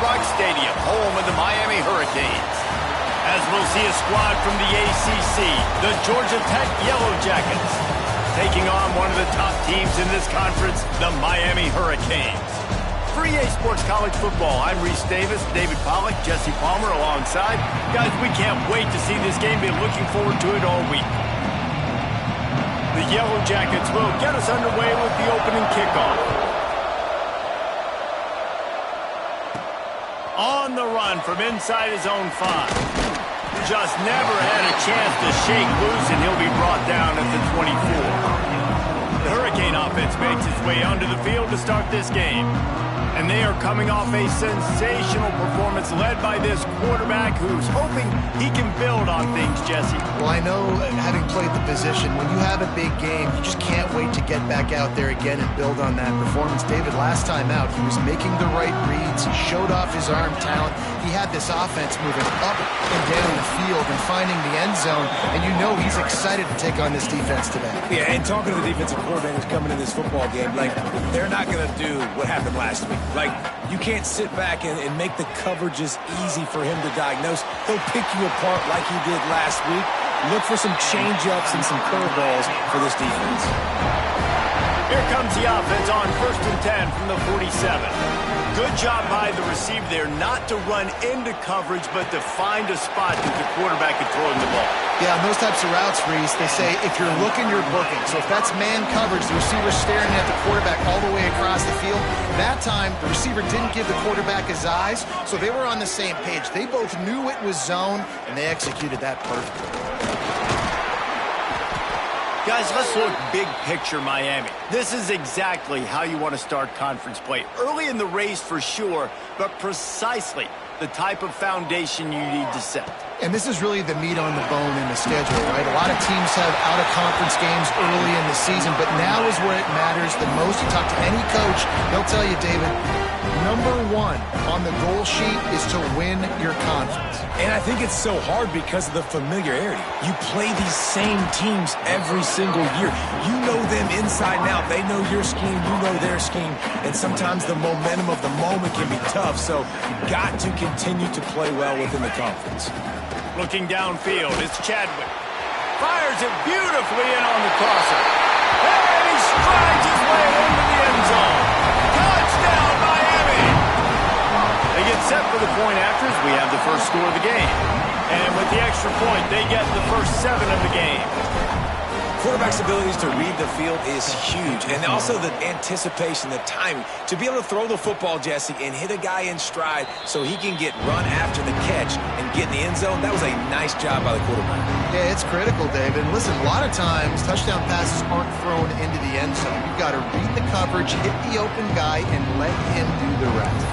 Rock Stadium, home of the Miami Hurricanes. As we'll see a squad from the ACC, the Georgia Tech Yellow Jackets, taking on one of the top teams in this conference, the Miami Hurricanes. For EA Sports College Football, I'm Reese Davis, David Pollack, Jesse Palmer alongside. Guys, we can't wait to see this game. Been looking forward to it all week. The Yellow Jackets will get us underway with the opening kickoff. On the run from inside his own 5. Just never had a chance to shake loose, and he'll be brought down at the 24. The Hurricane offense makes its way onto the field to start this game. And they are coming off a sensational performance led by this quarterback who's hoping he can build on things, Jesse. Well, I know, having played the position, when you have a big game, you just can't wait to get back out there again and build on that performance. David, last time out, he was making the right reads. He showed off his arm talent. He had this offense moving up and down the field and finding the end zone. And you know he's excited to take on this defense today. Yeah, and talking to the defensive coordinators coming in this football game, like, they're not going to do what happened last week. Like, you can't sit back and make the coverages easy for him to diagnose. He'll pick you apart like he did last week. Look for some change-ups and some curveballs for this defense. Here comes the offense on 1st and 10 from the 47. Good job by the receiver there not to run into coverage, but to find a spot that the quarterback can throw in the ball. Yeah, on those types of routes, Reese, they say if you're looking, you're booking. So if that's man coverage, the receiver's staring at the quarterback all the way across the field. That time, the receiver didn't give the quarterback his eyes, so they were on the same page. They both knew it was zone, and they executed that perfectly. Guys, let's look big picture Miami. This is exactly how you want to start conference play. Early in the race for sure, but precisely the type of foundation you need to set. And this is really the meat on the bone in the schedule, right? A lot of teams have out-of-conference games early in the season, but now is where it matters the most. You talk to any coach, they'll tell you, David, number 1 on the goal sheet is to win your conference. And I think it's so hard because of the familiarity. You play these same teams every single year. You know them inside and out. They know your scheme, you know their scheme. And sometimes the momentum of the moment can be tough, so you've got to continue to play well within the conference. Looking downfield, it's Chadwick. Fires it beautifully in on the crosser. And he strides his way into the end zone. Touchdown, Miami! They get set for the point afters. We have the first score of the game. And with the extra point, they get the first 7 of the game. Quarterback's abilities to read the field is huge, and also the anticipation, the timing. To be able to throw the football, Jesse, and hit a guy in stride so he can get run after the catch and get in the end zone, that was a nice job by the quarterback. Yeah, it's critical, David. Listen, a lot of times, touchdown passes aren't thrown into the end zone. You've got to read the coverage, hit the open guy, and let him do the rest.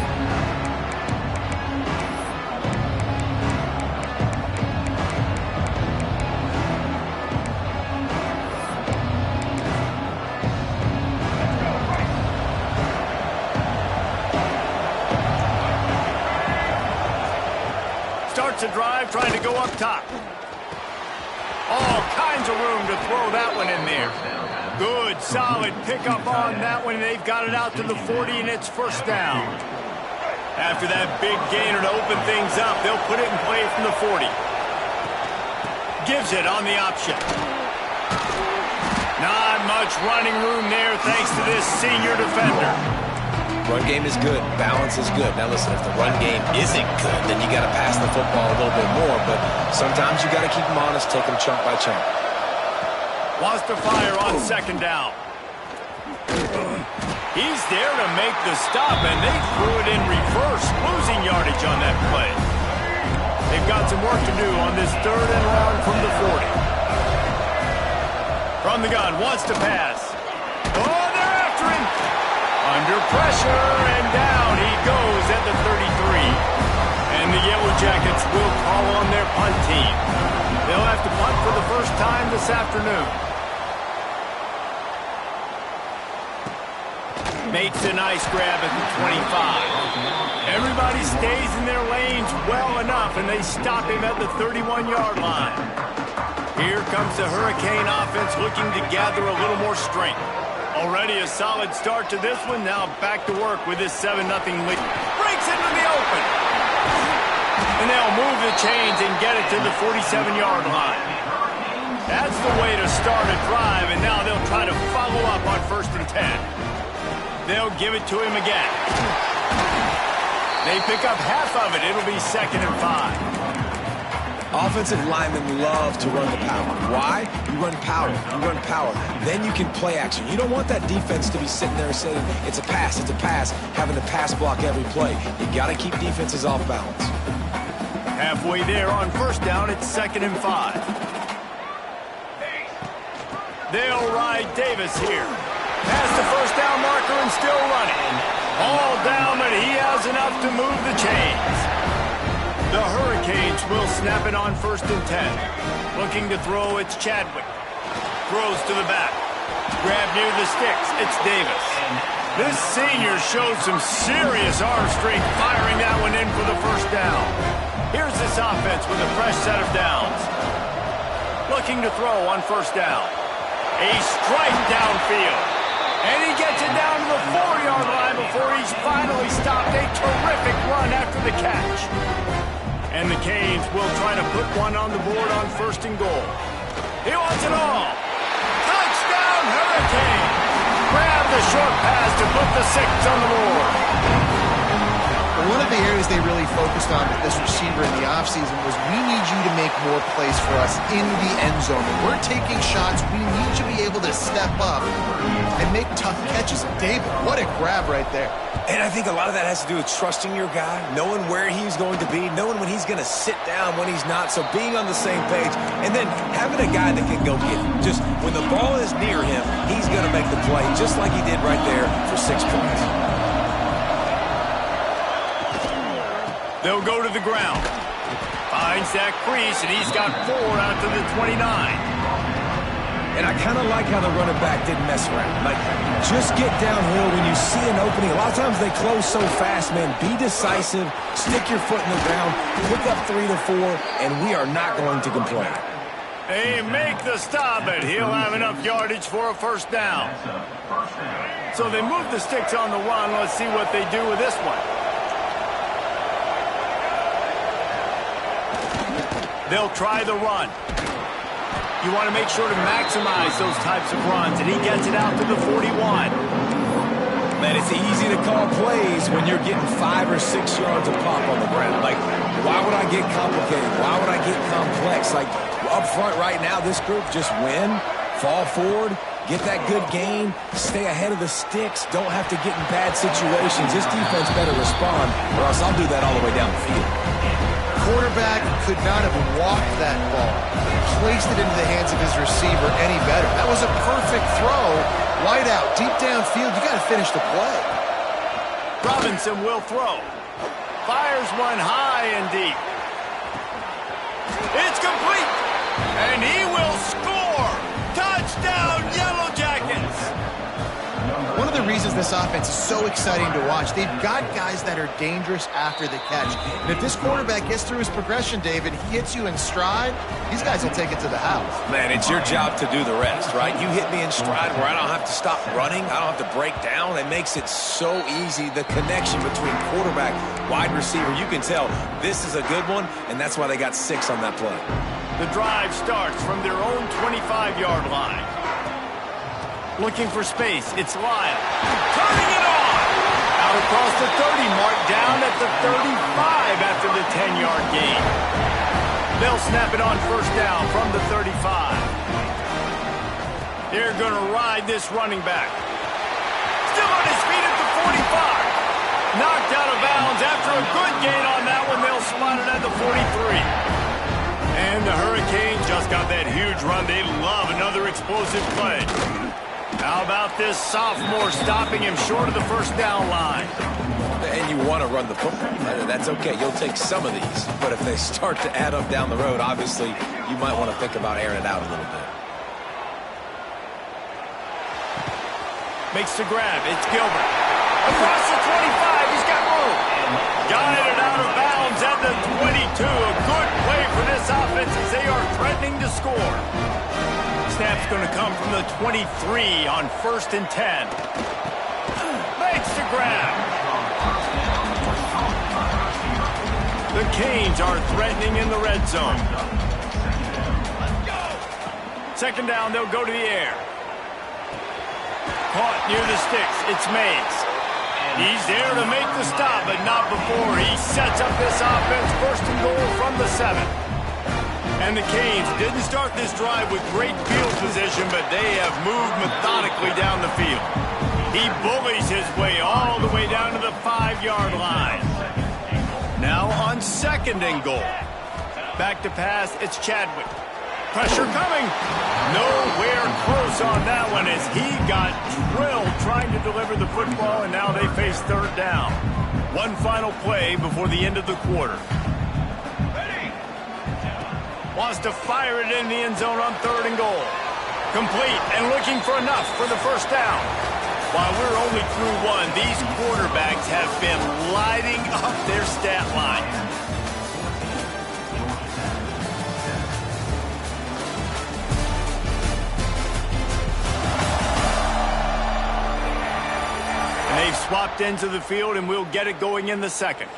Starts a drive, trying to go up top. All kinds of room to throw that one in there. Good, solid pickup on that one. They've got it out to the 40, and it's first down. After that big gainer to open things up, they'll put it in play from the 40. Gives it on the option. Not much running room there thanks to this senior defender. Run game is good. Balance is good. Now listen, if the run game isn't good, then you got to pass the football a little bit more. But sometimes you got to keep them honest, take them chunk by chunk. Wants to fire on 2nd down. He's there to make the stop, and they threw it in reverse, losing yardage on that play. They've got some work to do on this 3rd and long from the 40. From the gun, wants to pass. Oh, they're after him. Under pressure, and down he goes at the 33. And the Yellow Jackets will call on their punt team. They'll have to punt for the first time this afternoon. Makes a nice grab at the 25. Everybody stays in their lanes well enough, and they stop him at the 31-yard line. Here comes the Hurricane offense looking to gather a little more strength. Already a solid start to this one. Now back to work with this 7-0 lead. Breaks into the open. And they'll move the chains and get it to the 47-yard line. That's the way to start a drive, and now they'll try to follow up on 1st and 10. They'll give it to him again. They pick up half of it. It'll be 2nd and 5. Offensive linemen love to run the power. Why? You run power. You run power. Then you can play action. You don't want that defense to be sitting there saying, it's a pass, having to pass block every play. You got to keep defenses off balance. Halfway there on 1st down, it's 2nd and 5. They'll ride Davis here. Past the 1st down marker and still running. All down, but he has enough to move the chains. The Hurricanes will snap it on 1st and 10. Looking to throw, it's Chadwick. Throws to the back. Grab near the sticks, it's Davis. This senior showed some serious arm strength firing that one in for the 1st down. Here's this offense with a fresh set of downs. Looking to throw on 1st down. A strike downfield. And he gets it down to the 4-yard line before he's finally stopped. A terrific run after the catch. And the Canes will try to put one on the board on 1st and goal. He wants it all. Touchdown, Hurricane! Grab the short pass to put the 6 on the board. One of the areas they really focused on with this receiver in the offseason was we need you to make more plays for us in the end zone. When we're taking shots, we need you to be able to step up and make tough catches. And David, what a grab right there. And I think a lot of that has to do with trusting your guy, knowing where he's going to be, knowing when he's going to sit down, when he's not, so being on the same page, and then having a guy that can go get him. Just when the ball is near him, he's going to make the play, just like he did right there for 6 points. They'll go to the ground. Finds that crease, and he's got 4 out to the 29. And I kind of like how the running back didn't mess around. Like, just get downhill when you see an opening. A lot of times they close so fast, man. Be decisive, stick your foot in the ground, pick up 3 to 4, and we are not going to complain. They make the stop, and he'll have enough yardage for a 1st down. So they move the sticks on the run. Let's see what they do with this one. They'll try the run. You want to make sure to maximize those types of runs, and he gets it out to the 41. Man, it's easy to call plays when you're getting 5 or 6 yards of pop on the ground. Like, why would I get complicated? Why would I get complex? Like, up front right now, this group just win, fall forward, get that good gain, stay ahead of the sticks, don't have to get in bad situations. This defense better respond, or else I'll do that all the way down the field. Quarterback could not have walked that ball, placed it into the hands of his receiver any better. That was a perfect throw, wide out, deep downfield. You got to finish the play. Robinson will throw. Fires one high and deep. It's complete, and he will score. Touchdown, Yellow Jackets. One of the reasons this offense is so exciting to watch, they've got guys that are dangerous after the catch. And if this quarterback gets through his progression, David, he hits you in stride, these guys will take it to the house. Man, it's your job to do the rest, right? You hit me in stride where I don't have to stop running. I don't have to break down. It makes it so easy. The connection between quarterback, wide receiver, you can tell this is a good one, and that's why they got 6 on that play. The drive starts from their own 25-yard line. Looking for space, it's Lyle. Turning it on! Out across the 30 mark, down at the 35 after the 10-yard gain. They'll snap it on 1st down from the 35. They're going to ride this running back. Still on his feet at the 45. Knocked out of bounds after a good gain on that one. They'll spot it at the 43. And the Hurricanes just got that huge run. They love another explosive play. How about this sophomore stopping him short of the 1st down line? And you want to run the football. That's okay. You'll take some of these. But if they start to add up down the road, obviously, you might want to think about airing it out a little bit. Makes the grab. It's Gilbert. Across the 25. He's got room. Got it out of bounds at the 22. A good play for this offense as they are threatening to score. Snap's going to come from the 23 on 1st and 10. Makes the grab. The Canes are threatening in the red zone. Second down, they'll go to the air. Caught near the sticks. It's Mays. He's there to make the stop, but not before he sets up this offense. First and goal from the 7. And the Canes didn't start this drive with great field position, but they have moved methodically down the field. He bullies his way all the way down to the 5-yard line. Now on second and goal. Back to pass, it's Chadwick. Pressure coming. Nowhere close on that one as he got drilled trying to deliver the football, and now they face third down. One final play before the end of the quarter. Wants to fire it in the end zone on third and goal. Complete and looking for enough for the first down. While we're only through one, these quarterbacks have been lighting up their stat line. And they've swapped ends of the field, and we'll get it going in the second.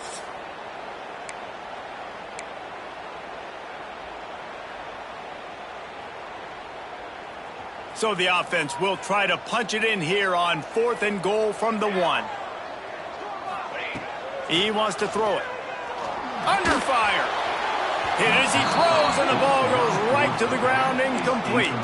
So the offense will try to punch it in here on fourth and goal from the 1. He wants to throw it. Under fire. Hit as he throws, and the ball goes right to the ground, incomplete.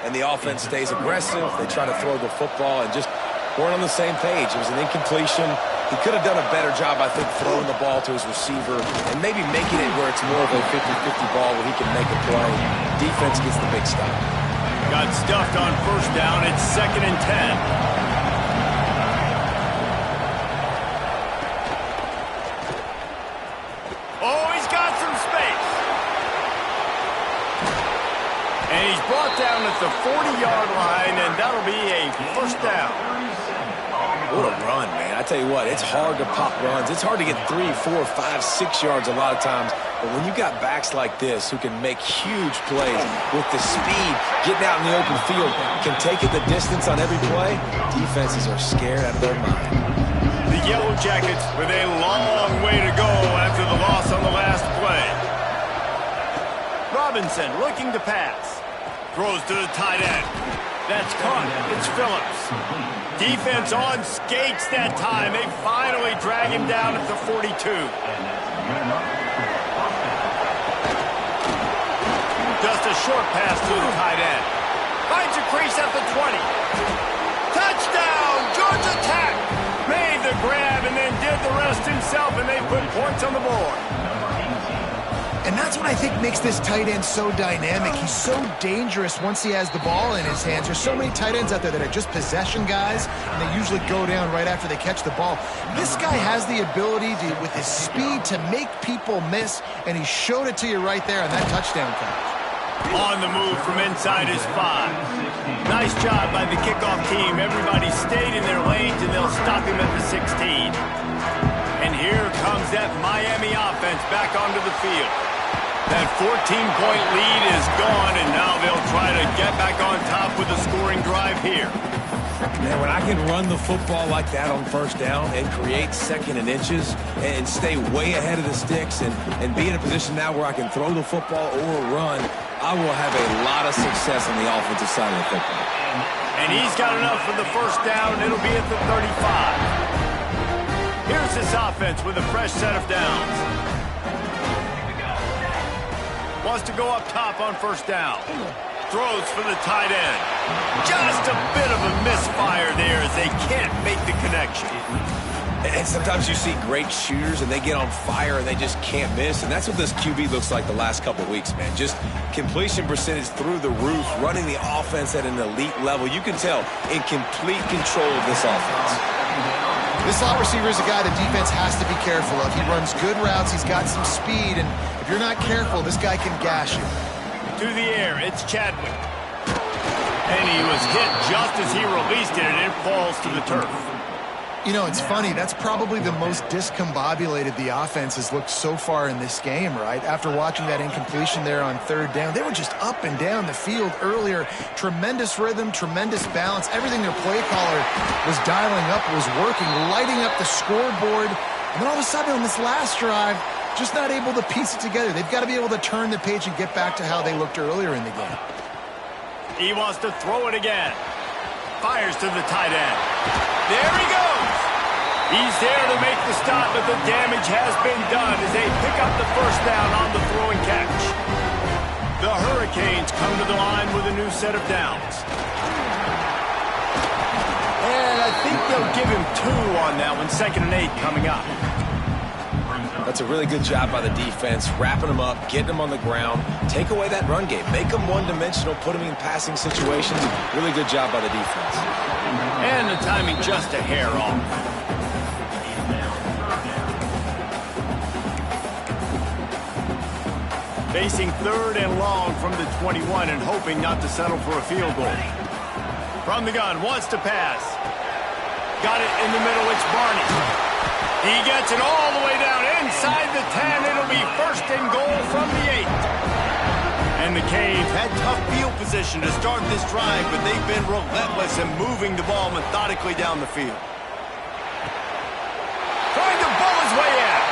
And the offense stays aggressive. They try to throw the football and just weren't on the same page. It was an incompletion. He could have done a better job, I think, throwing the ball to his receiver and maybe making it where it's more of a 50-50 ball where he can make a play. Defense gets the big stop. Got stuffed on first down. It's second and 10. Oh, he's got some space. And he's brought down at the 40-yard line, and that'll be a first down. What a run, man. I tell you what, it's hard to pop runs. It's hard to get 3, 4, 5, 6 yards a lot of times. But when you got backs like this who can make huge plays with the speed, getting out in the open field, can take it the distance on every play, defenses are scared out of their mind. The Yellow Jackets with a long way to go after the loss on the last play. Robinson looking to pass. Throws to the tight end. That's caught. It's Phillips. Defense on skates that time. They finally drag him down at the 42. Just a short pass to the tight end. Finds a crease at the 20. Touchdown, Georgia Tech. Made the grab and then did the rest himself, and they put points on the board. And that's what I think makes this tight end so dynamic. He's so dangerous once he has the ball in his hands. There's so many tight ends out there that are just possession guys, and they usually go down right after they catch the ball. This guy has the ability to, with his speed, to make people miss, and he showed it to you right there on that touchdown catch. On the move from inside his 5. Nice job by the kickoff team. Everybody stayed in their lanes, and they'll stop him at the 16. And here comes that Miami offense back onto the field. That 14-point lead is gone, and now they'll try to get back on top with a scoring drive here. Man, when I can run the football like that on first down and create second and inches and stay way ahead of the sticks and be in a position now where I can throw the football or run, I will have a lot of success on the offensive side of the football. And he's got enough for the first down. It'll be at the 35. Here's this offense with a fresh set of downs. Wants to go up top on first down. Throws for the tight end. Just a bit of a misfire there as they can't make the connection. And sometimes you see great shooters and they get on fire and they just can't miss. And that's what this QB looks like the last couple of weeks, man. Just completion percentage through the roof, running the offense at an elite level. You can tell in complete control of this offense. This slot receiver is a guy the defense has to be careful of. He runs good routes. He's got some speed. And if you're not careful, this guy can gash you. To the air, it's Chadwick. And he was hit just as he released it, and it falls to the turf. You know, it's funny. That's probably the most discombobulated the offense has looked so far in this game, right? After watching that incompletion there on third down, they were just up and down the field earlier. Tremendous rhythm, tremendous balance. Everything their play caller was dialing up was working, lighting up the scoreboard. And then all of a sudden on this last drive, just not able to piece it together. They've got to be able to turn the page and get back to how they looked earlier in the game. He wants to throw it again. Fires to the tight end. There he goes. He's there to make the stop, but the damage has been done as they pick up the first down on the throw and catch. The Hurricanes come to the line with a new set of downs. And I think they'll give him 2 on that one. 2nd and 8 coming up. That's a really good job by the defense, wrapping them up, getting them on the ground, take away that run game, make them one-dimensional, put them in passing situations. Really good job by the defense. And the timing just a hair off. Facing 3rd and long from the 21 and hoping not to settle for a field goal. From the gun, wants to pass. Got it in the middle, it's Barney. He gets it all the way down inside the 10. It'll be 1st and goal from the 8. And the Canes had tough field position to start this drive, but they've been relentless in moving the ball methodically down the field. Trying to bowl his way out.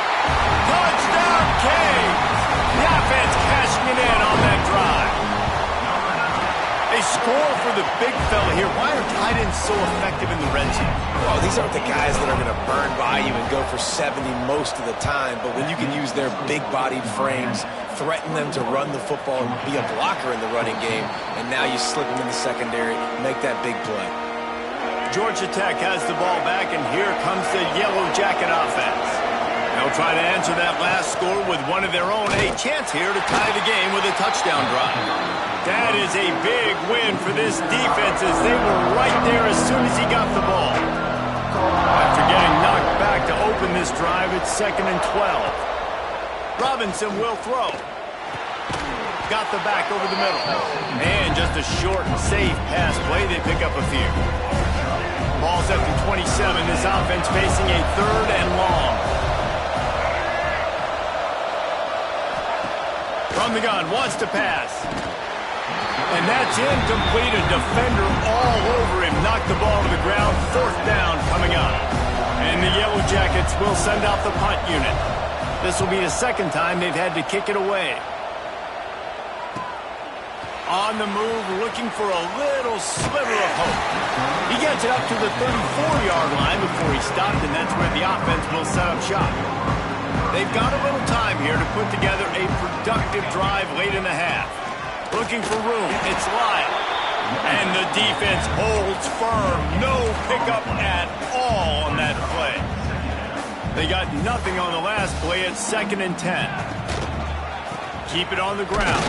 Touchdown, Canes! The offense cashing it in on that drive. They score for the big fella here. Why are tight ends so effective in the red zone? Well, these aren't the guys that are going to burn by you and go for 70 most of the time, but when you can use their big-bodied frames, threaten them to run the football and be a blocker in the running game, and now you slip them in the secondary, make that big play. Georgia Tech has the ball back, and here comes the Yellow Jacket offense. They'll try to answer that last score with one of their own. A chance here to tie the game with a touchdown drive. That is a big win for this defense as they were right there as soon as he got the ball. After getting knocked back to open this drive, it's 2nd and 12. Robinson will throw. Got the back over the middle. And just a short, safe pass play. They pick up a few. Ball's at the 27. This offense facing a 3rd and long. From the gun, wants to pass. And that's incomplete. A defender all over him. Knocked the ball to the ground. 4th down coming up. And the Yellow Jackets will send out the punt unit. This will be the 2nd time they've had to kick it away. On the move, looking for a little sliver of hope. He gets it up to the 34-yard line before he stopped, and that's where the offense will set up shop. They've got a little time here to put together a productive drive late in the half. Looking for room. It's Lyle. And the defense holds firm. No pickup at all on that play. They got nothing on the last play at 2nd and 10. Keep it on the ground.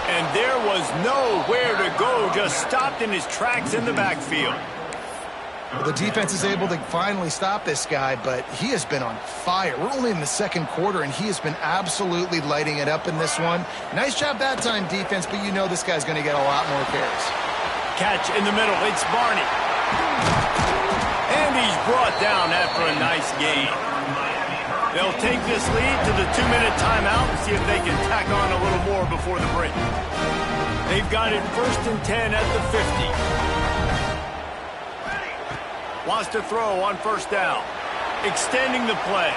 And there was nowhere to go. Just stopped in his tracks in the backfield. Well, the defense is able to finally stop this guy, but he has been on fire. We're only in the 2nd quarter, and he has been absolutely lighting it up in this one. Nice job that time, defense, but you know this guy's going to get a lot more carries. Catch in the middle. It's Barney. And he's brought down after a nice gain. They'll take this lead to the 2-minute timeout and see if they can tack on a little more before the break. They've got it 1st and 10 at the 50. Wants to throw on 1st down. Extending the play.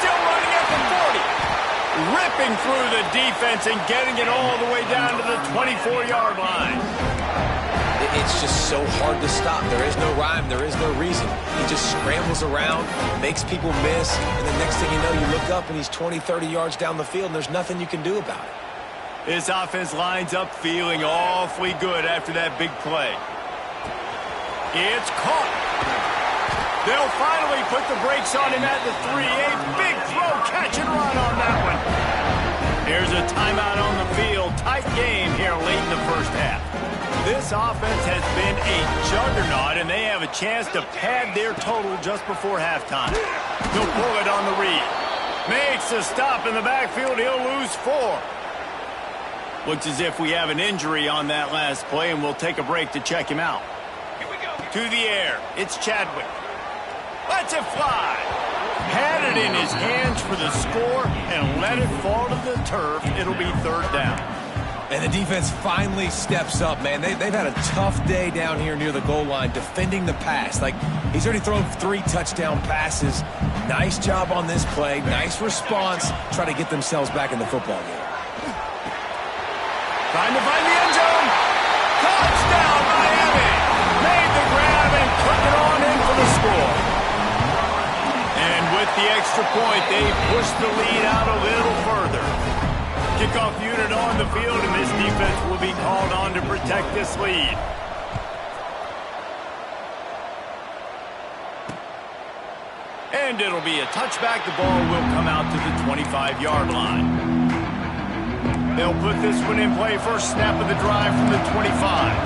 Still running at the 40. Ripping through the defense and getting it all the way down to the 24-yard line. It's just so hard to stop. There is no rhyme. There is no reason. He just scrambles around, makes people miss, and the next thing you know, you look up and he's 20, 30 yards down the field, and there's nothing you can do about it. This offense lines up feeling awfully good after that big play. It's caught. They'll finally put the brakes on him at the 3. A big throw, catch and run on that one. Here's a timeout on the field. Tight game here late in the 1st half. This offense has been a juggernaut, and they have a chance to pad their total just before halftime. He'll pull it on the read. Makes a stop in the backfield. He'll lose 4. Looks as if we have an injury on that last play, and we'll take a break to check him out. To the air. It's Chadwick. Lets it fly. Had it in his hands for the score and let it fall to the turf. It'll be 3rd down. And the defense finally steps up, man. They've had a tough day down here near the goal line defending the pass. Like, he's already thrown 3 touchdown passes. Nice job on this play. Nice response. Try to get themselves back in the football game. Trying to find the end zone. Touchdown, Miami. Made the grab and took it on in for the score. And with the extra point, they pushed the lead out a little further. Kickoff unit on the field, and this defense will be called on to protect this lead. And it'll be a touchback. The ball will come out to the 25-yard line. They'll put this one in play. First snap of the drive from the 25.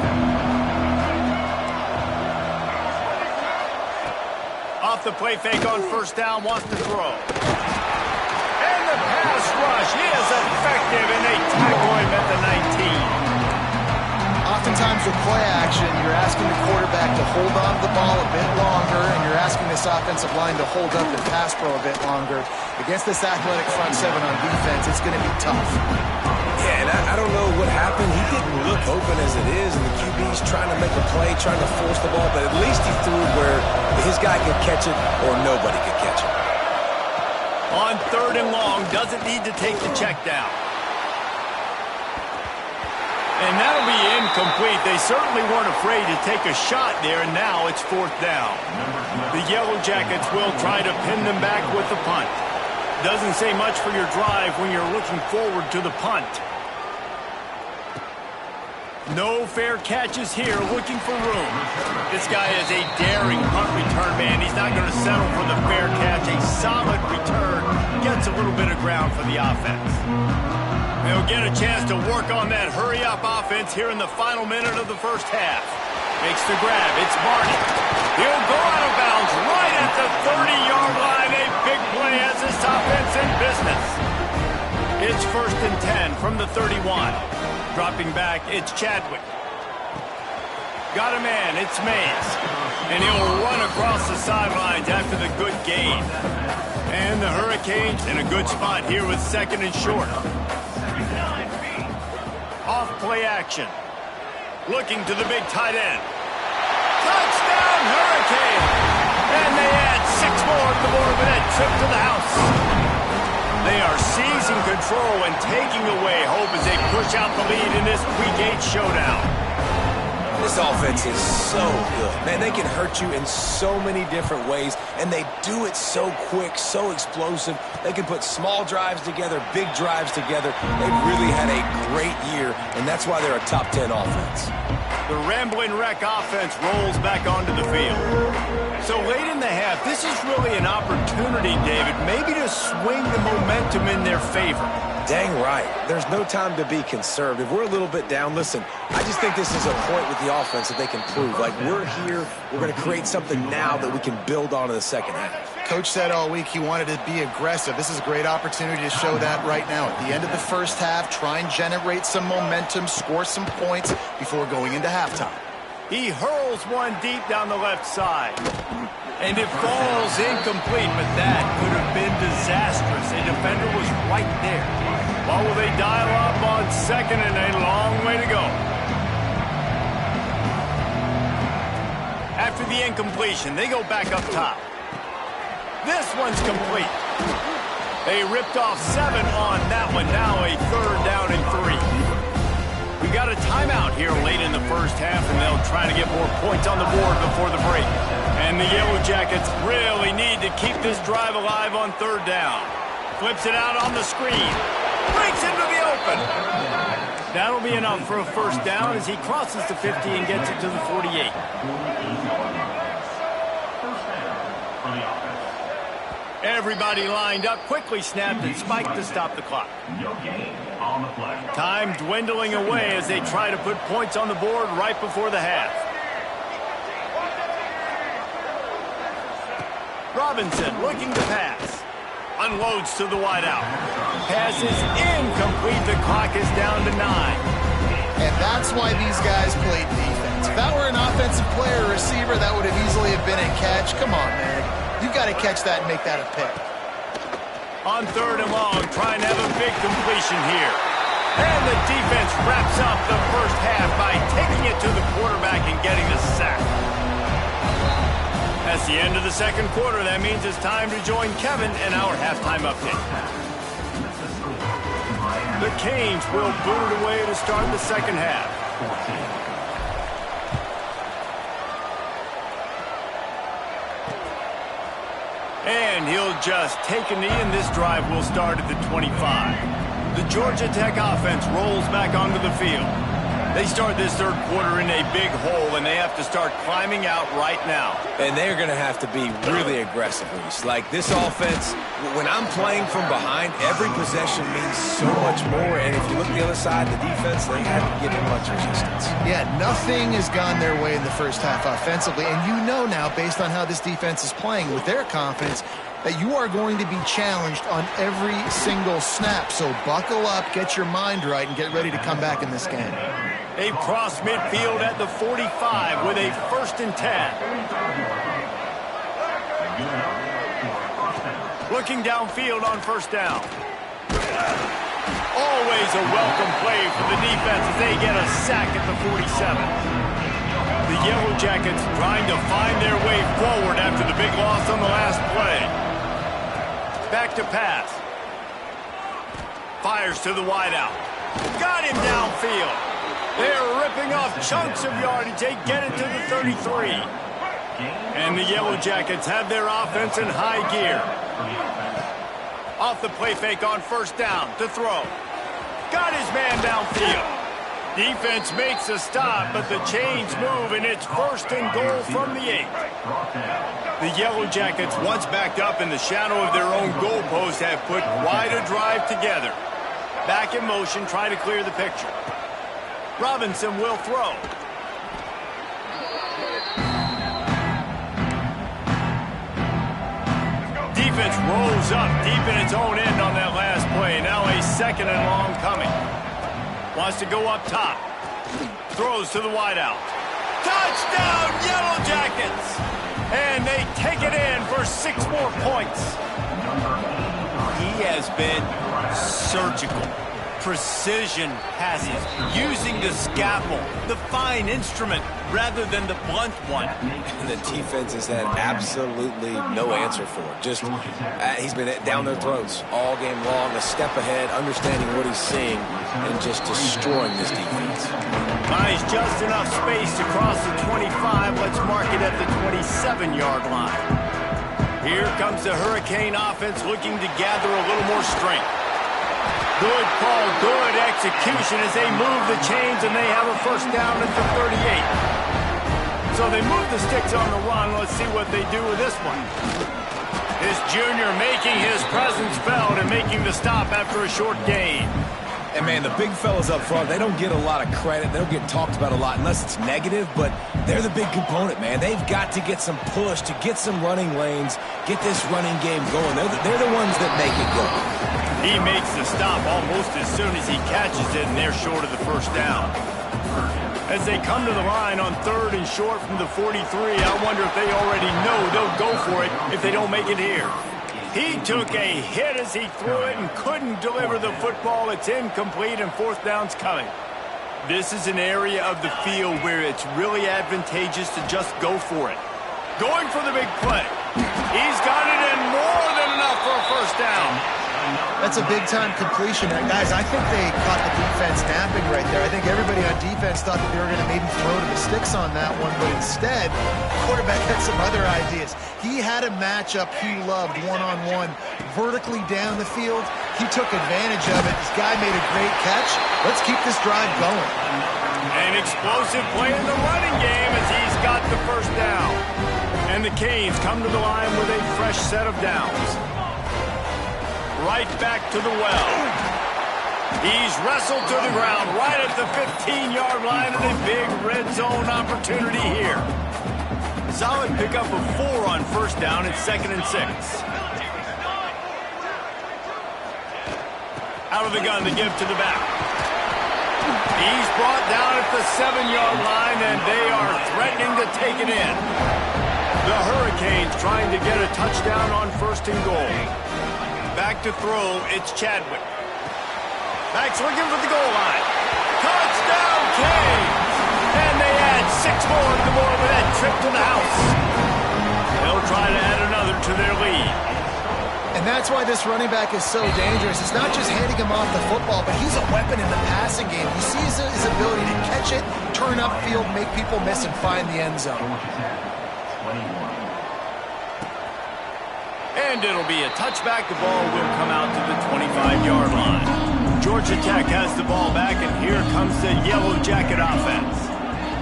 Off the play fake on first down, wants to throw. And the pass rush is effective, and they tackle him at the 19. Oftentimes with play action, you're asking the quarterback to hold on to the ball a bit longer, and you're asking this offensive line to hold up and pass pro a bit longer. Against this athletic front seven on defense, it's going to be tough. Yeah, and I don't know what happened. He didn't look open as it is, and the QB's trying to make a play, trying to force the ball, but at least he threw it where his guy could catch it or nobody could catch it. On 3rd and long, doesn't need to take the check down. And that'll be incomplete. They certainly weren't afraid to take a shot there, and now it's 4th down. The Yellow Jackets will try to pin them back with the punt. Doesn't say much for your drive when you're looking forward to the punt. No fair catches here, looking for room. This guy is a daring punt return man. He's not going to settle for the fair catch. A solid return gets a little bit of ground for the offense. They'll get a chance to work on that hurry-up offense here in the final minute of the first half. Makes the grab. It's Marty. He'll go out of bounds right at the 30-yard line. A big play as this offense in business. It's 1st and 10 from the 31. Dropping back, it's Chadwick. Got a man, it's Mays. And he'll run across the sidelines after the good gain. And the Hurricanes in a good spot here with 2nd and short. Off play action. Looking to the big tight end. Touchdown, Hurricane! And they add 6 more to the board with that trip to the house. They are seizing control and taking away hope as they push out the lead in this Week 8 showdown. This offense is so good. Man, they can hurt you in so many different ways, and they do it so quick, so explosive. They can put small drives together, big drives together. They've really had a great year, and that's why they're a top 10 offense. The Ramblin' Wreck offense rolls back onto the field. So late in the half, this is really an opportunity, David, maybe to swing the momentum in their favor. Dang right. There's no time to be conservative. We're a little bit down. Listen, I just think this is a point with the offense that they can prove. Like, we're here, we're going to create something now that we can build on in the second half. Coach said all week he wanted to be aggressive. This is a great opportunity to show that right now. At the end of the first half, try and generate some momentum, score some points before going into halftime. He hurls one deep down the left side. And it falls incomplete, but that could have been disastrous. A defender was right there. Well, will they dial up on 2nd and a long way to go? After the incompletion, they go back up top. This one's complete. They ripped off 7 on that one. Now a 3rd down and 3. We got a timeout here late in the first half, and they'll try to get more points on the board before the break. And the Yellow Jackets really need to keep this drive alive on 3rd down. Flips it out on the screen. Breaks into the open. That'll be enough for a 1st down as he crosses the 50 and gets it to the 48. Everybody lined up, quickly snapped and spiked to stop the clock. Time dwindling away as they try to put points on the board right before the half. Robinson looking to pass. Unloads to the wideout. Pass is incomplete. The clock is down to 9. And that's why these guys played defense. If that were an offensive player or receiver, that would have easily have been a catch. Come on, man. You've got to catch that and make that a pick. On 3rd and long, trying to have a big completion here. And the defense wraps up the first half by taking it to the quarterback and getting a sack. That's the end of the second quarter. That means it's time to join Kevin in our halftime update. The Canes will boot it away to start the second half. And he'll just take a knee, and this drive will start at the 25. The Georgia Tech offense rolls back onto the field. They start this third quarter in a big hole, and they have to start climbing out right now. And they're going to have to be really aggressive, Reese. Like, this offense, when I'm playing from behind, every possession means so much more. And if you look at the other side, the defense, they haven't given much resistance. Yeah, nothing has gone their way in the first half offensively. And you know now, based on how this defense is playing with their confidence, that you are going to be challenged on every single snap. So buckle up, get your mind right, and get ready to come back in this game. They cross midfield at the 45 with a 1st and 10. Looking downfield on first down. Always a welcome play for the defense as they get a sack at the 47. The Yellow Jackets trying to find their way forward after the big loss on the last play. Back to pass. Fires to the wideout. Got him downfield. They're ripping off chunks of yardage. They get it to the 33. And the Yellow Jackets have their offense in high gear. Off the play fake on first down to throw. Got his man downfield. Defense makes a stop, but the chains move, and it's 1st and goal from the 8. The Yellow Jackets, once backed up in the shadow of their own goalpost, have put quite a drive together. Back in motion, try to clear the picture. Robinson will throw. Defense rolls up deep in its own end on that last play. Now a 2nd and long coming. Wants to go up top. Throws to the wideout. Touchdown, Yellow Jackets! And they take it in for 6 more points. He has been surgical. Precision passes, using the scalpel, the fine instrument, rather than the blunt one. And the defense has had absolutely no answer for it. Just, he's been down their throats all game long, a step ahead, understanding what he's seeing, and just destroying this defense. Nice, just enough space to cross the 25. Let's mark it at the 27-yard line. Here comes the Hurricane offense looking to gather a little more strength. Good call, good execution as they move the chains, and they have a 1st down at the 38. So they move the sticks on the run. Let's see what they do with this one. This junior making his presence felt and making the stop after a short gain. And, man, the big fellas up front, they don't get a lot of credit. They don't get talked about a lot unless it's negative, but they're the big component, man. They've got to get some push, to get some running lanes, get this running game going. They're the ones that make it go. He makes the stop almost as soon as he catches it, and they're short of the 1st down. As they come to the line on 3rd and short from the 43, I wonder if they already know they'll go for it if they don't make it here. He took a hit as he threw it and couldn't deliver the football. It's incomplete, and 4th down's coming. This is an area of the field where it's really advantageous to just go for it. Going for the big play. He's got it in more than enough for a 1st down. That's a big-time completion. Guys, I think they caught the defense napping right there. I think everybody on defense thought that they were going to maybe throw to the sticks on that one, but instead, the quarterback had some other ideas. He had a matchup he loved one-on-one, vertically down the field. He took advantage of it. This guy made a great catch. Let's keep this drive going. An explosive play in the running game as he's got the 1st down. And the Canes come to the line with a fresh set of downs. Right back to the well. He's wrestled to the ground right at the 15-yard line, and a big red zone opportunity here. Solid pickup of 4 on 1st down at 2nd and 6. Out of the gun to give to the back. He's brought down at the 7-yard line, and they are threatening to take it in. The Hurricanes trying to get a touchdown on 1st and goal. Back to throw, it's Chadwick. Max looking for the goal line. Touchdown, Canes! And they add 6 more to the board with that trip to the house. They'll try to add another to their lead. And that's why this running back is so dangerous. It's not just handing him off the football, but he's a weapon in the passing game. You see his ability to catch it, turn upfield, make people miss, and find the end zone. And it'll be a touchback. The ball will come out to the 25-yard line. Georgia Tech has the ball back, and here comes the Yellow Jacket offense.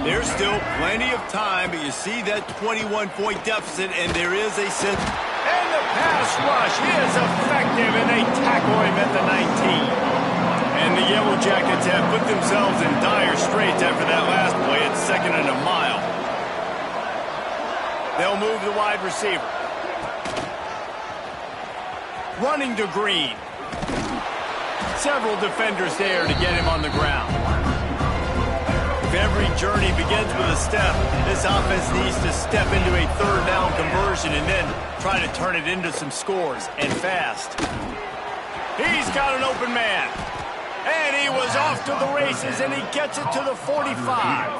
There's still plenty of time, but you see that 21-point deficit, and there is a sense. And the pass rush is effective, and they tackle him at the 19. And the Yellow Jackets have put themselves in dire straits after that last play at 2nd and a mile. They'll move the wide receiver. Running to Green. Several defenders there to get him on the ground. If every journey begins with a step, this offense needs to step into a 3rd down conversion and then try to turn it into some scores, and fast. He's got an open man. And he was off to the races, and he gets it to the 45.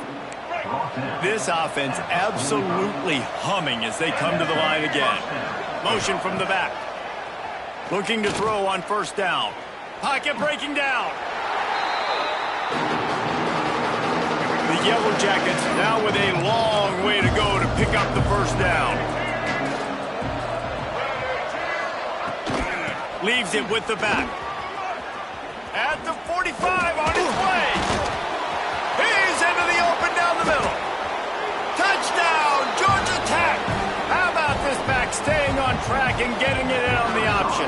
This offense absolutely humming as they come to the line again. Motion from the back. Looking to throw on 1st down. Pocket breaking down. The Yellow Jackets now with a long way to go to pick up the 1st down. Leaves it with the back. At the 45 on his way. He's into the open down the middle. Touchdown, Georgia Tech. How about this back staying on track and getting it in on the option?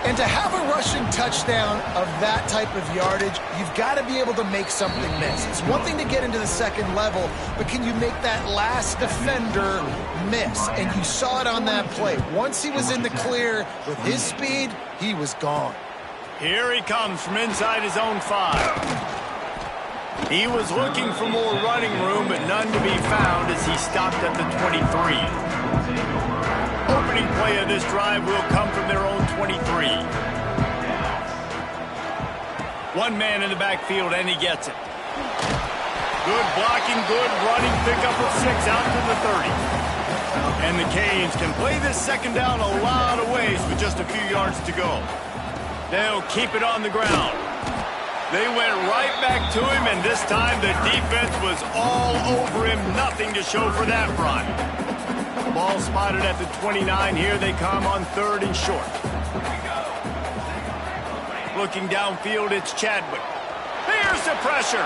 And to have a rushing touchdown of that type of yardage, you've got to be able to make something miss. It's one thing to get into the 2nd level, but can you make that last defender miss? And you saw it on that play. Once he was in the clear with his speed, he was gone. Here he comes from inside his own 5. He was looking for more running room, but none to be found as he stopped at the 23. Opening play of this drive will come from their own 23. One man in the backfield, and he gets it. Good blocking, good running, pickup of 6 out to the 30. And the Canes can play this 2nd down a lot of ways with just a few yards to go. They'll keep it on the ground. They went right back to him, and this time the defense was all over him. Nothing to show for that run. Ball spotted at the 29. Here they come on 3rd and short. Looking downfield, it's Chadwick. Here's the pressure.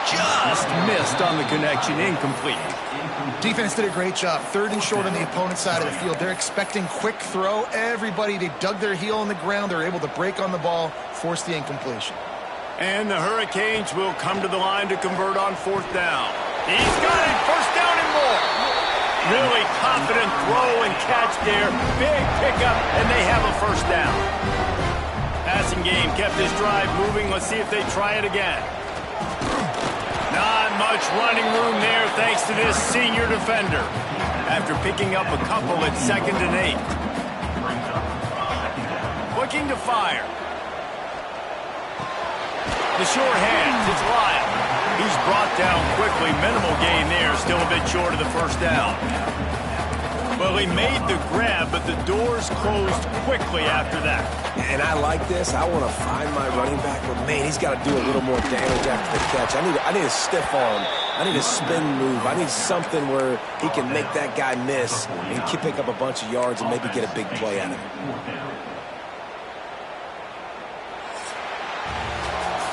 Just missed on the connection. Incomplete. Defense did a great job. 3rd and short on the opponent's side of the field. They're expecting quick throw. Everybody, they dug their heel on the ground. They're able to break on the ball, force the incompletion. And the Hurricanes will come to the line to convert on 4th down. He's got it. 1st down and more. Really confident throw and catch there. Big pickup, and they have a 1st down. Passing game kept this drive moving. Let's see if they try it again. Not much running room there thanks to this senior defender. After picking up a couple at 2nd and 8. Looking to fire. The sure hands, it's Lyle. He's brought down quickly. Minimal gain there, still a bit short of the 1st down. Well, he made the grab, but the doors closed quickly after that. And I like this. I want to find my running back, but man, he's got to do a little more damage after the catch. I need a stiff arm. I need a spin move. I need something where he can make that guy miss and pick up a bunch of yards and maybe get a big play out of it.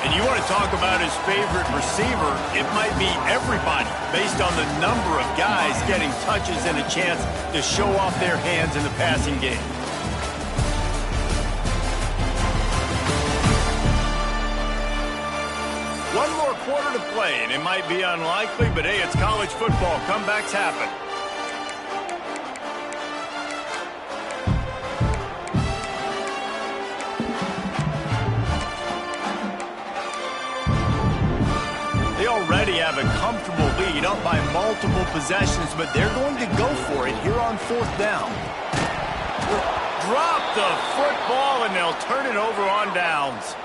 And you want to talk about his favorite receiver, it might be everybody based on the number of guys getting touches and a chance to show off their hands in the passing game. One more quarter to play, and it might be unlikely, but hey, it's college football. Comebacks happen. Already have a comfortable lead up by multiple possessions, but they're going to go for it here on 4th down. Drop the football, and they'll turn it over on downs.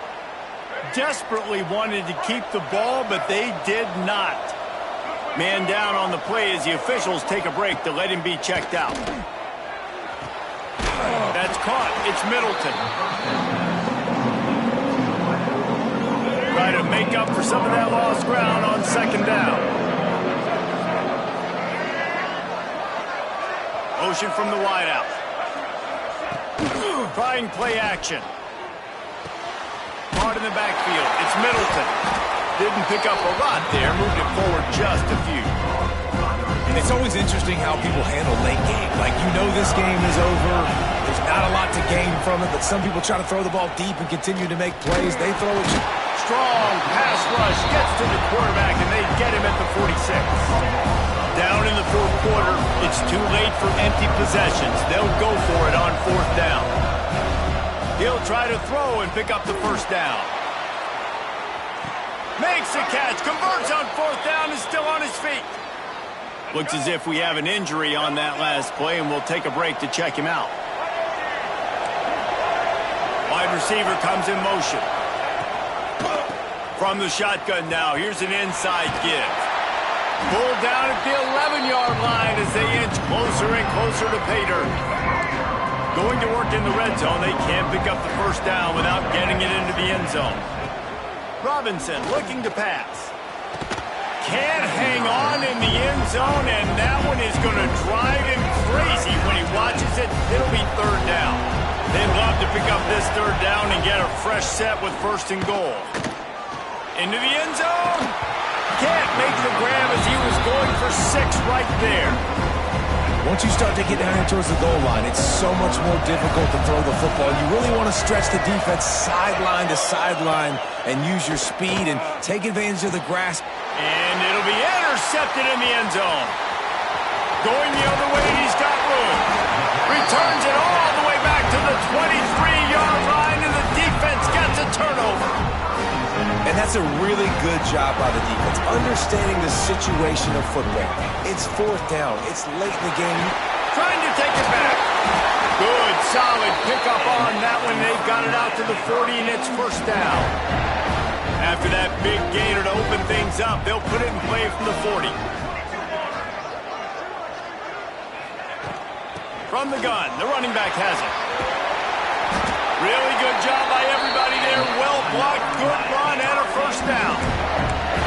Desperately wanted to keep the ball, but they did not. Man down on the play as the officials take a break to let him be checked out. That's caught. It's Middleton. Try to make up for some of that lost ground on second down. Motion from the wideout. Trying play action. Hard in the backfield. It's Middleton. Didn't pick up a lot there. Moved it forward just a few. It's always interesting how people handle late game. Like, you know this game is over. There's not a lot to gain from it, but some people try to throw the ball deep and continue to make plays. They throw it. Strong pass rush gets to the quarterback, and they get him at the 46. Down in the fourth quarter, it's too late for empty possessions. They'll go for it on fourth down. He'll try to throw and pick up the first down. Makes a catch, converts on fourth down, is still on his feet. Looks as if we have an injury on that last play, and we'll take a break to check him out. Wide receiver comes in motion. From the shotgun now, here's an inside give. Pulled down at the 11-yard line as they inch closer and closer to pay dirt. Going to work in the red zone, they can't pick up the first down without getting it into the end zone. Robinson looking to pass. Can't hang on in the end zone, and that one is going to drive him crazy when he watches it. It'll be third down. They'd love to pick up this third down and get a fresh set with first and goal. Into the end zone. Can't make the grab as he was going for 6 right there. Once you start to get down here towards the goal line, it's so much more difficult to throw the football. You really want to stretch the defense sideline to sideline and use your speed and take advantage of the grass. And it'll be intercepted in the end zone. Going the other way, he's got room. Returns it all the way back to the 23-yard line, and the defense gets a turnover. And that's a really good job by the defense, understanding the situation of football. It's fourth down. It's late in the game. Trying to take it back. Good, solid pickup on that one. They've got it out to the 40, and it's first down. After that big gainer to open things up, they'll put it in play from the 40. From the gun, the running back has it. Really good job by everybody there. Well blocked, good run, and a first down.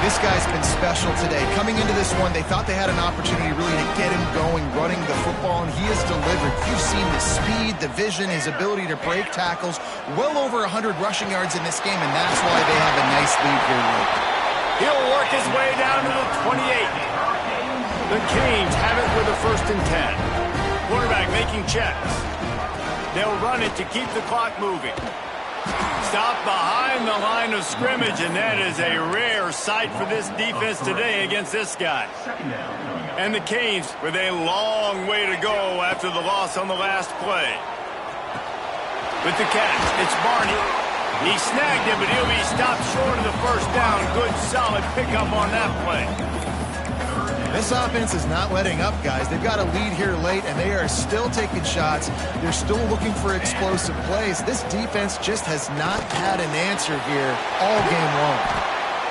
This guy's been special today. Coming into this one, they thought they had an opportunity really to get him going, running the football, and he has delivered. You've seen the speed, the vision, his ability to break tackles. Well over 100 rushing yards in this game, and that's why they have a nice lead here late. He'll work his way down to the 28. The Canes have it with a 1st and 10. Quarterback making checks. They'll run it to keep the clock moving. Stop behind the line of scrimmage, and that is a rare sight for this defense today against this guy. And the Canes with a long way to go after the loss on the last play. With the catch, it's Barney. He snagged him, but he'll be stopped short of the first down. Good, solid pickup on that play. This offense is not letting up, guys. They've got a lead here late, and they are still taking shots. They're still looking for explosive plays. This defense just has not had an answer here all game long.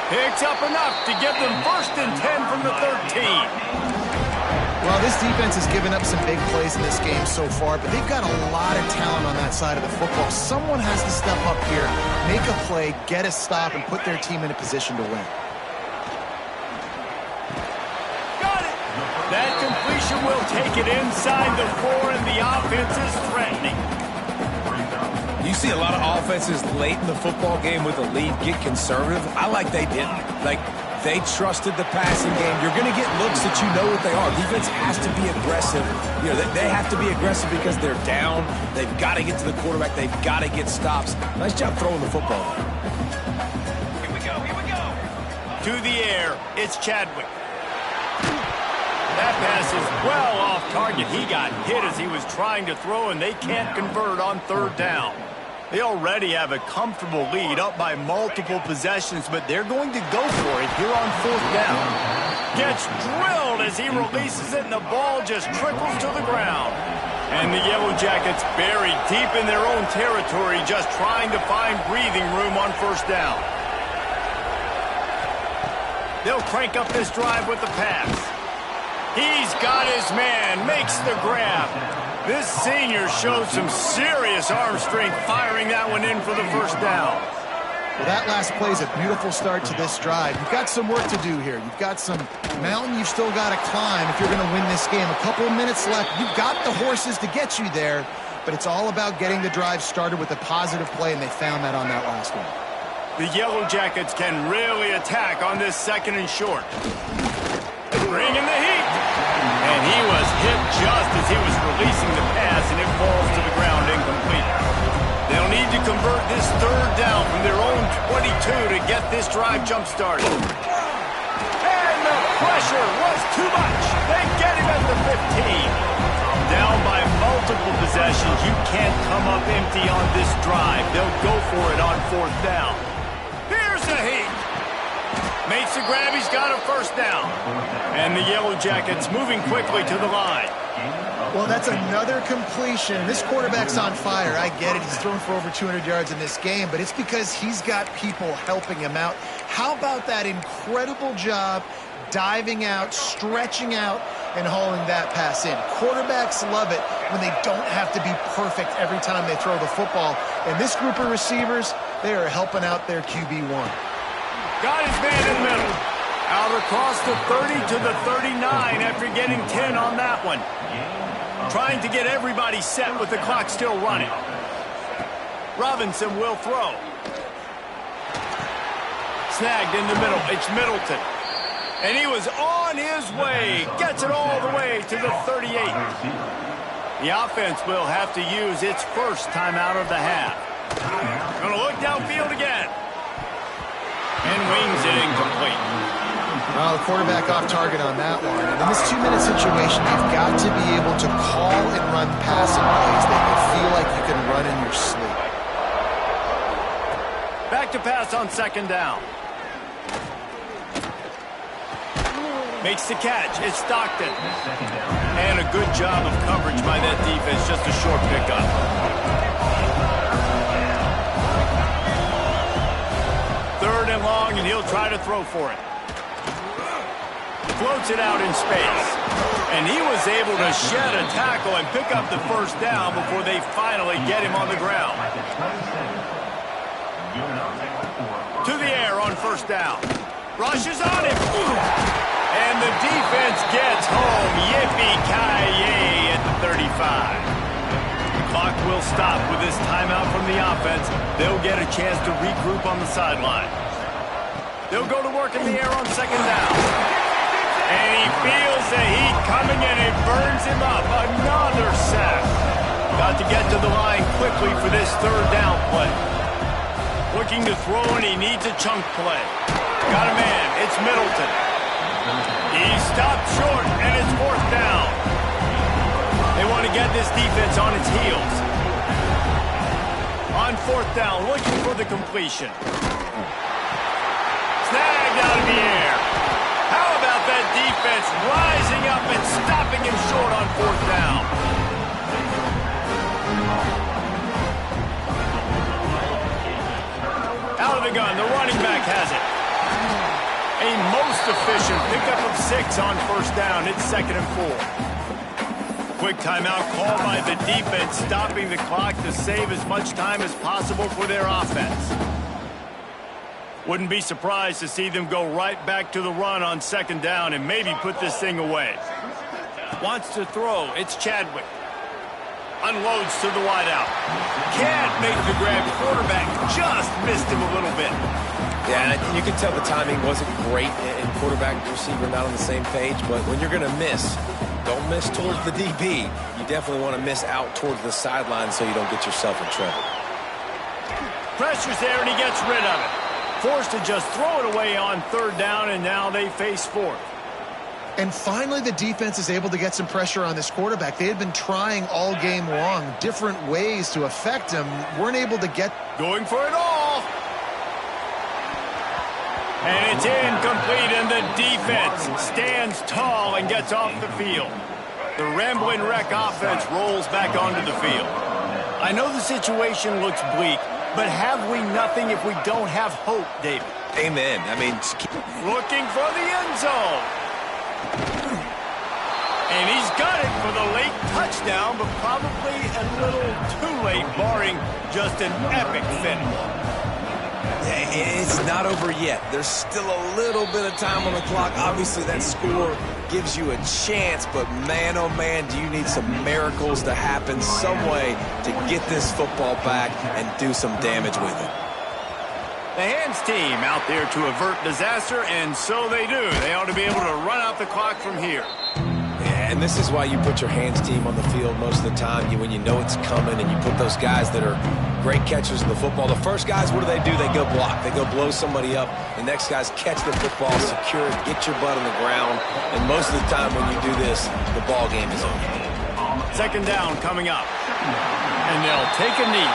Picks up enough to give them 1st and 10 from the 13. Well, this defense has given up some big plays in this game so far, but they've got a lot of talent on that side of the football. Someone has to step up here, make a play, get a stop, and put their team in a position to win. That completion will take it inside the 4, and the offense is threatening. You see a lot of offenses late in the football game with a lead get conservative. I like they didn't. Like, they trusted the passing game. You're going to get looks that you know what they are. Defense has to be aggressive. You know, they have to be aggressive because they're down. They've got to get to the quarterback. They've got to get stops. Nice job throwing the football. Here we go. To the air, it's Chadwick. That pass is well off target. He got hit as he was trying to throw, and they can't convert on 3rd down. They already have a comfortable lead up by multiple possessions, but they're going to go for it here on 4th down. Gets drilled as he releases it, and the ball just trickles to the ground. And the Yellow Jackets buried deep in their own territory, just trying to find breathing room on first down. They'll crank up this drive with the pass. He's got his man, makes the grab. This senior showed some serious arm strength firing that one in for the first down. Well, that last play is a beautiful start to this drive. You've got some work to do here. You've got some mountain you've still got to climb if you're going to win this game. A couple of minutes left. You've got the horses to get you there, but it's all about getting the drive started with a positive play, and they found that on that last one. The Yellow Jackets can really attack on this second and short. Bringing the heat. And he was hit just as he was releasing the pass, and it falls to the ground incomplete. They'll need to convert this third down from their own 22 to get this drive jump-started. And the pressure was too much. They get him at the 15. Down by multiple possessions, you can't come up empty on this drive. They'll go for it on fourth down. Here's the heat. Makes the grab, he's got a first down. And the Yellow Jackets moving quickly to the line. Well, that's another completion. This quarterback's on fire. I get it. He's thrown for over 200 yards in this game, but it's because he's got people helping him out. How about that incredible job diving out, stretching out, and hauling that pass in? Quarterbacks love it when they don't have to be perfect every time they throw the football. And this group of receivers, they are helping out their QB1. Got his man in the middle. Out across the 30 to the 39 after getting 10 on that one. Trying to get everybody set with the clock still running. Robinson will throw. Snagged in the middle. It's Middleton. And he was on his way. Gets it all the way to the 38. The offense will have to use its first timeout of the half. Gonna look downfield again. And wings it incomplete. Well, the quarterback off target on that one. And in this 2-minute situation, you've got to be able to call and run passing plays that you feel like you can run in your sleep. Back to pass on second down. Makes the catch. It's Stockton. And a good job of coverage by that defense. Just a short pickup. Third and long, and he'll try to throw for it. Floats it out in space. And he was able to shed a tackle and pick up the first down before they finally get him on the ground. To the air on first down. Rushes on him. And the defense gets home. Yippee-ki-yay at the 35. The clock will stop with this timeout from the offense. They'll get a chance to regroup on the sideline. They'll go to work in the air on second down. And he feels the heat coming and it burns him up. Another sack. Got to get to the line quickly for this third down play. Looking to throw, and he needs a chunk play. Got a man. It's Middleton. He stopped short, and it's fourth down. They want to get this defense on its heels. On fourth down, looking for the completion. Snagged out of the air. How about that defense rising up and stopping him short on fourth down? Out of the gun, the running back has it. A most efficient pickup of 6 on first down. It's second and 4. Quick timeout called by the defense, stopping the clock to save as much time as possible for their offense. Wouldn't be surprised to see them go right back to the run on second down and maybe put this thing away. Wants to throw. It's Chadwick. Unloads to the wideout. Can't make the grab. Quarterback just missed him a little bit. Yeah, and you can tell the timing wasn't great, and quarterback and receiver not on the same page, but when you're going to miss, don't miss towards the DB. You definitely want to miss out towards the sideline so you don't get yourself in trouble. Pressure's there, and he gets rid of it. Forced to just throw it away on third down, and now they face fourth. And finally, the defense is able to get some pressure on this quarterback. They had been trying all game long, different ways to affect him. Weren't able to get... Going for it all. And it's incomplete, and the defense stands tall and gets off the field. The Rambling Wreck offense rolls back onto the field. I know the situation looks bleak, but have we nothing if we don't have hope, David? Amen. I mean, looking for the end zone. And he's got it for the late touchdown, but probably a little too late, barring just an epic finish. It's not over yet. There's still a little bit of time on the clock. Obviously, that score gives you a chance, but man, oh man, do you need some miracles to happen some way to get this football back and do some damage with it. The Hands team out there to avert disaster, and so they do. They ought to be able to run out the clock from here. Yeah, and this is why you put your Hands team on the field most of the time, when you know it's coming, and you put those guys that are great catchers in the football. The first guys, what do? They go block. They go blow somebody up. The next guys catch the football, secure it, get your butt on the ground, and most of the time when you do this, the ball game is over. Second down coming up, and they'll take a knee.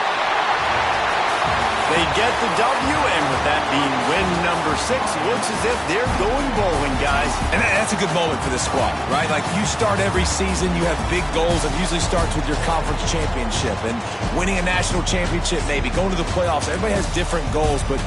They get the W, and with that being win number 6, looks as if they're going bowling, guys. And that's a good moment for this squad, right? Like, you start every season, you have big goals. It usually starts with your conference championship and winning a national championship, maybe going to the playoffs. Everybody has different goals, but